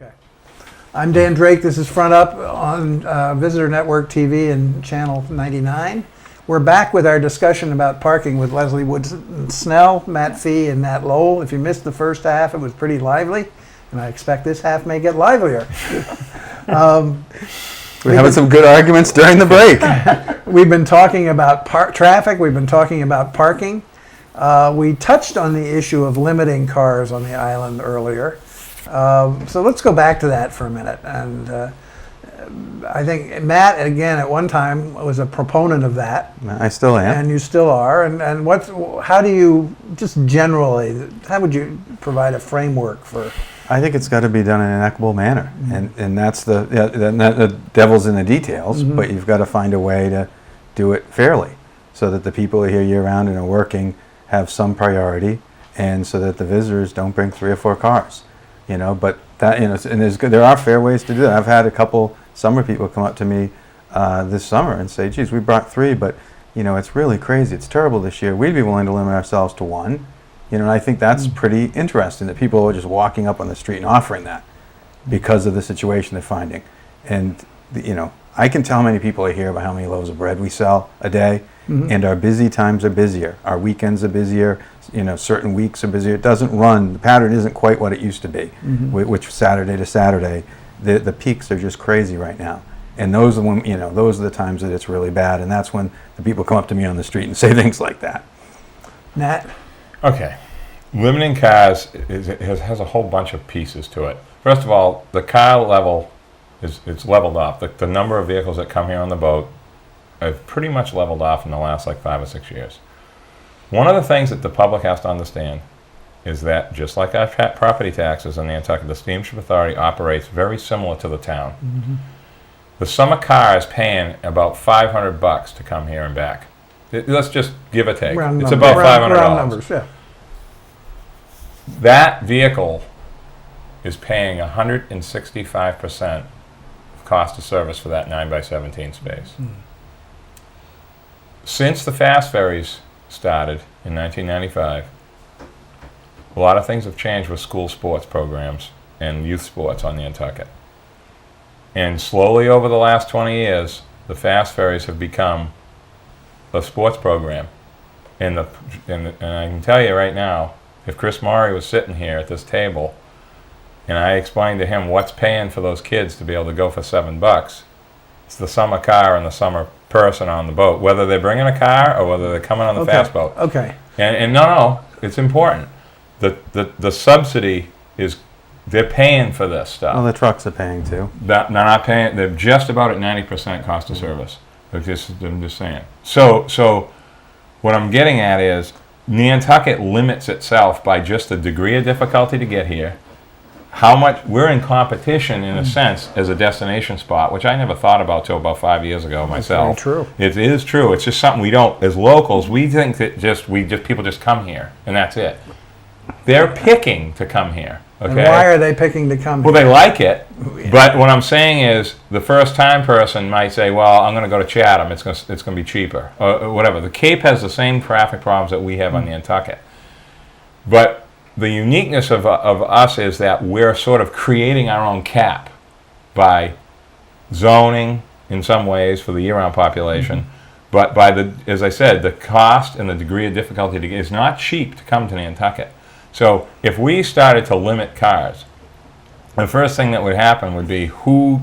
Okay. I'm Dan Drake. This is Front Up on Visitor Network TV and Channel 99. We're back with our discussion about parking with Leslie Wood-Snell, Matt Fee, and Nat Lowell. If you missed the first half, it was pretty lively, and I expect this half may get livelier. We're having some good arguments during the break. We've been talking about traffic. We've been talking about parking. We touched on the issue of limiting cars on the island earlier. So let's go back to that for a minute. And I think Matt, again, at one time was a proponent of that. I still am. And you still are. And how do you, just generally, how would you provide a framework for? I think it's got to be done in an equitable manner. And that's the devil's in the details, but you've got to find a way to do it fairly so that the people who are here year-round and are working have some priority, and so that the visitors don't bring 3 or 4 cars. But that, and there are fair ways to do that. I've had a couple summer people come up to me this summer and say, geez, we brought 3, but it's really crazy. It's terrible this year. We'd be willing to limit ourselves to 1. And I think that's pretty interesting that people are just walking up on the street and offering that because of the situation they're finding. And I can tell how many people are here by how many loaves of bread we sell a day, and our busy times are busier. Our weekends are busier. Certain weeks are busier. It doesn't run. The pattern isn't quite what it used to be, which Saturday to Saturday, the peaks are just crazy right now. And those are when those are the times that it's really bad, and that's when the people come up to me on the street and say things like that. Nat? Okay. Limiting cars has a whole bunch of pieces to it. First of all, the car level it's leveled off. The number of vehicles that come here on the boat have pretty much leveled off in the last 5 or 6 years. One of the things that the public has to understand is that just like our property taxes in Nantucket, the Steamship Authority operates very similar to the town. The summer car is paying about $500 to come here and back. Let's just give or take. It's about $500. Round numbers, yeah. That vehicle is paying 165% cost of service for that 9x17 space. Since the fast ferries started in 1995, a lot of things have changed with school sports programs and youth sports on Nantucket. And slowly over the last 20 years, the fast ferries have become a sports program. And I can tell you right now, if Chris Maury was sitting here at this table and I explained to him what's paying for those kids to be able to go for $7, it's the summer car and the summer person on the boat, whether they're bringing a car or whether they're coming on the fast boat. Okay. And no, it's important. The subsidy is, they're paying for this stuff. Well, the trucks are paying too. They're not paying. They're just about at 90% cost of service. I'm just saying. So what I'm getting at is Nantucket limits itself by just the degree of difficulty to get here. How much we're in competition in a sense as a destination spot, which I never thought about till about 5 years ago myself. That's very true. It is true. It's just something we don't, as locals, we think that people just come here and that's it. They're picking to come here. Okay. And why are they picking to come Well, here? they like it, but what I'm saying is the first-time person might say, well, I'm going to go to Chatham. It's going to be cheaper, or whatever. The Cape has the same traffic problems that we have on Nantucket. But the uniqueness of us is that we're sort of creating our own cap by zoning in some ways for the year-round population. But by as I said, the cost and the degree of difficulty to get is not cheap to come to Nantucket. So if we started to limit cars, the first thing that would happen would be who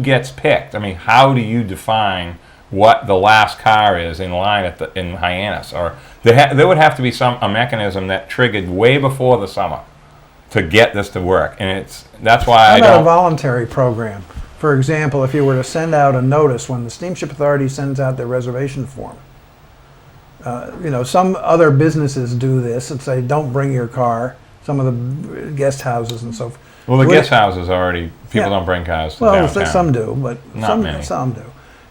gets picked. I mean, how do you define what the last car is in line in Hyannis? Or there would have to be a mechanism that triggered way before the summer to get this to work. And that's why How about a voluntary program? For example, if you were to send out a notice when the Steamship Authority sends out their reservation form. Some other businesses do this and say, don't bring your car. Some of the guest houses and so forth. Well, the guest houses already, people don't bring cars to downtown. Some do, but some do.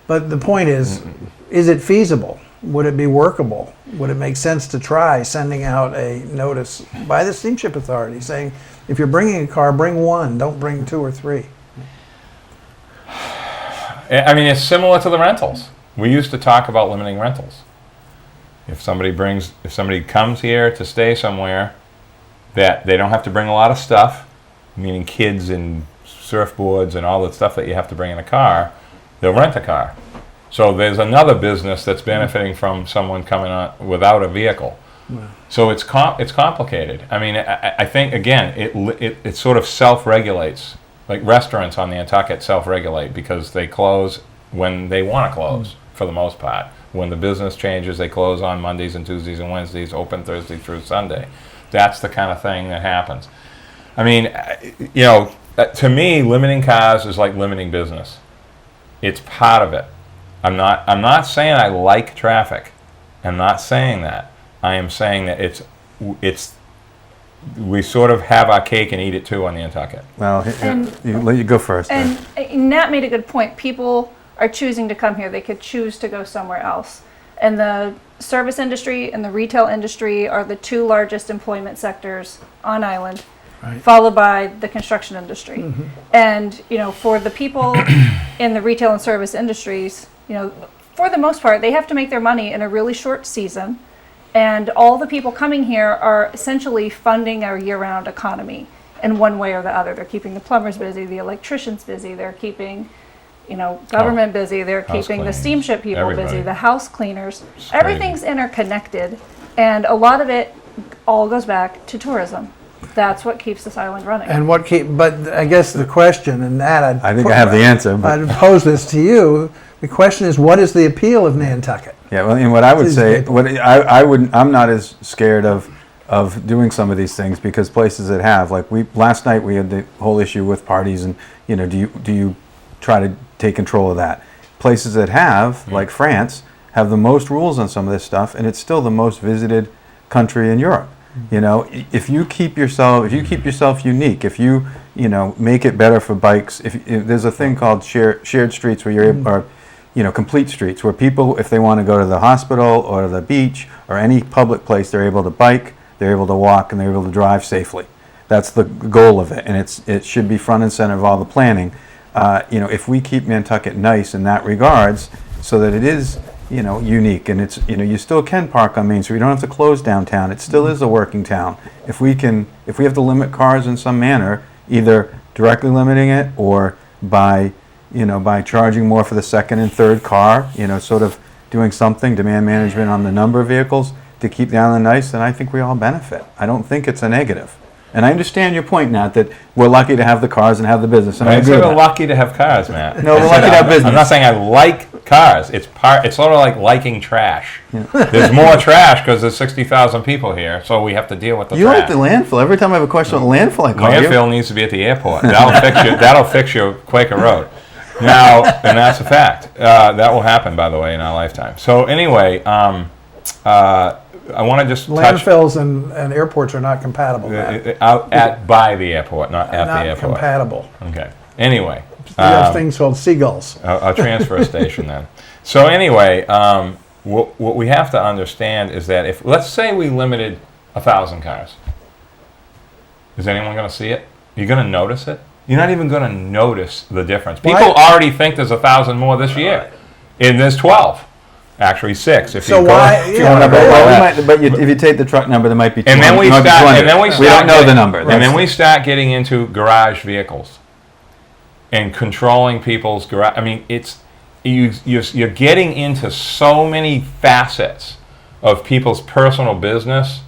But the point is it feasible? Would it be workable? Would it make sense to try sending out a notice by the Steamship Authority saying, if you're bringing a car, bring 1, don't bring 2 or 3? I mean, it's similar to the rentals. We used to talk about limiting rentals. If somebody comes here to stay somewhere, that they don't have to bring a lot of stuff, meaning kids and surfboards and all the stuff that you have to bring in a car, they'll rent a car. So there's another business that's benefiting from someone coming on without a vehicle. So it's complicated. I mean, I think again, it sort of self-regulates. Like restaurants on the Nantucket self-regulate because they close when they want to close for the most part. When the business changes, they close on Mondays and Tuesdays and Wednesdays, open Thursday through Sunday. That's the kind of thing that happens. I mean, to me, limiting cars is like limiting business. It's part of it. I'm not saying I like traffic. I'm not saying that. I am saying that we sort of have our cake and eat it too on the Nantucket. Well, you go first. And Nat made a good point. People are choosing to come here. They could choose to go somewhere else. And the service industry and the retail industry are the two largest employment sectors on island, Right. followed by the construction industry. And, for the people in the retail and service industries, for the most part, they have to make their money in a really short season. And all the people coming here are essentially funding our year-round economy in one way or the other. They're keeping the plumbers busy, the electricians busy, they're keeping, government busy, they're House keeping the cleaners, steamship people busy, everybody. the house cleaners. It's Everything's interconnected, and a lot of it all goes back to tourism. That's what keeps this island running. And but I guess the question, and that I think I have the answer. But I'd pose this to you. The question is, what is the appeal of Nantucket? yeah, well, and what I would These say, people. what I wouldn't, I'm not as scared of doing some of these things because places that have, like last night we had the whole issue with parties and do you try to take control of that? Places that have, like France, have the most rules on some of this stuff, and it's still the most visited country in Europe. If you keep yourself unique, if you make it better for bikes, if there's a thing called shared streets where you're able, or complete streets where people, if they want to go to the hospital or the beach or any public place, they're able to bike, they're able to walk, and they're able to drive safely. That's the goal of it, and it should be front and center of all the planning. If we keep Nantucket nice in that regards, so that it is unique, and it's you still can park on Main Street. You don't have to close downtown. It still is a working town. If we have to limit cars in some manner, either directly limiting it or by charging more for the second and third car, sort of doing something, demand management on the number of vehicles to keep the island nice, then I think we all benefit. I don't think it's a negative. And I understand your point, Nat, that we're lucky to have the cars and have the business. And I I agree said with we're that. lucky to have cars, Matt. No, we're I said lucky to have business. I'm not saying I like cars. It's sort of like liking trash. There's more trash because there's 60,000 people here, so we have to deal with the You trash. like the landfill. Every time I have a question on the landfill, I call you. Landfill needs to be at the airport. That'll fix your Quaker Road. Now, and that's a fact. That will happen, by the way, in our lifetime. So anyway, I want to just touch Landfills and airports are not compatible. Matt. out by the airport, not at Not the airport. compatible. Okay. Anyway, You have things called seagulls. a transfer station then. So anyway, what we have to understand is that if, let's say we limited 1,000 cars, is anyone going to see it? You're going to notice it? You're not even going to notice the difference. People Why- already think there's 1,000 more this year. And there's 12. Actually 6. If So you why- if you yeah, wanna but- go by that. If you take the truck number, there might be 200. And then we might be start. 200. And then we We start don't know the getting- number. And That's- then we start getting into garage vehicles and controlling people's garage. I mean, you're getting into so many facets of people's personal business.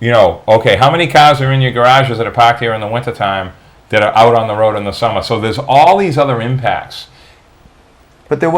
Okay, how many cars are in your garages that are parked here in the wintertime that are out on the road in the summer? So there's all these other impacts. But that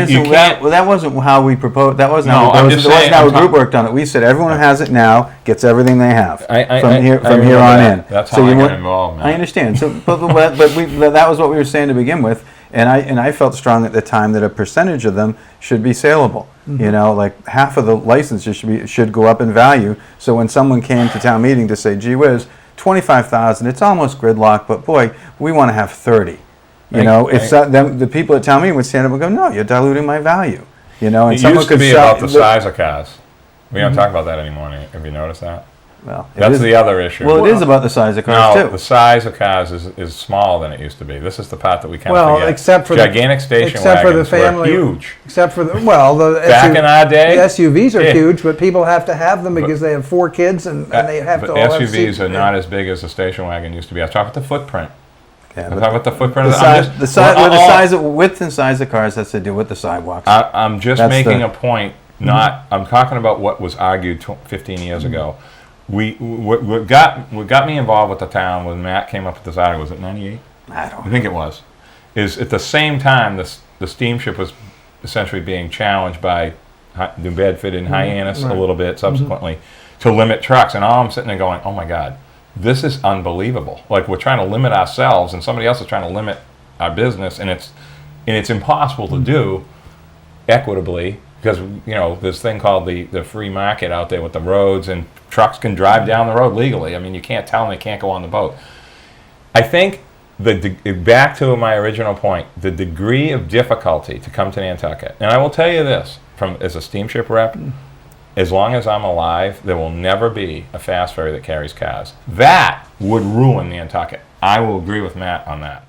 You isn't. can't- That wasn't how we proposed. That wasn't No, how. I'm That just wasn't saying, how I'm a group talk- worked on it. We said everyone who has it now gets everything they have from I here remember on that. in. That's So how I you got want- involved, man. I understand. So, but that was what we were saying to begin with, and I felt strong at the time that a percentage of them should be saleable. Like half of the licenses should go up in value. So when someone came to town meeting to say, "Gee whiz, 25,000, it's almost gridlock, but boy, we want to have 30." The people at town meeting would stand up and go, "No, you're diluting my value." And It someone used to could be sell- about the size of cars. We don't talk about that anymore. Have you noticed that? Well, it That's is- the other issue. Well, it is about the size of cars No, too. the size of cars is smaller than it used to be. This is the part that we kind of Well, forget. except for gigantic station except for the wagons family, were huge. Except for the Back in our day, the SUVs are yeah. huge, but people have to have them because they have 4 kids and they have but to all have SUVs seats. are not as big as the station wagon used to be. I was talking about the footprint. Yeah, I'm but talking about the footprint the of the, I'm size, just- the size, well, the all- size of width and size of cars has to do with the sidewalks. I'm just That's making the- a point, not, I'm talking about what was argued 15 years ago. What got me involved with the town when Matt came up with this article, was it 98? I don't I think it was, is at the same time the steamship was essentially being challenged by New Bedford and Hyannis a little bit subsequently to limit trucks. And all I'm sitting there going, oh my God, this is unbelievable. Like, we're trying to limit ourselves and somebody else is trying to limit our business, and it's impossible to do equitably, because this thing called the free market out there with the roads, and trucks can drive down the road legally. I mean, you can't tell them they can't go on the boat. I think back to my original point, the degree of difficulty to come to Nantucket, and I will tell you this, as a steamship rep, as long as I'm alive, there will never be a fast ferry that carries cars. That would ruin Nantucket. I will agree with Matt on that.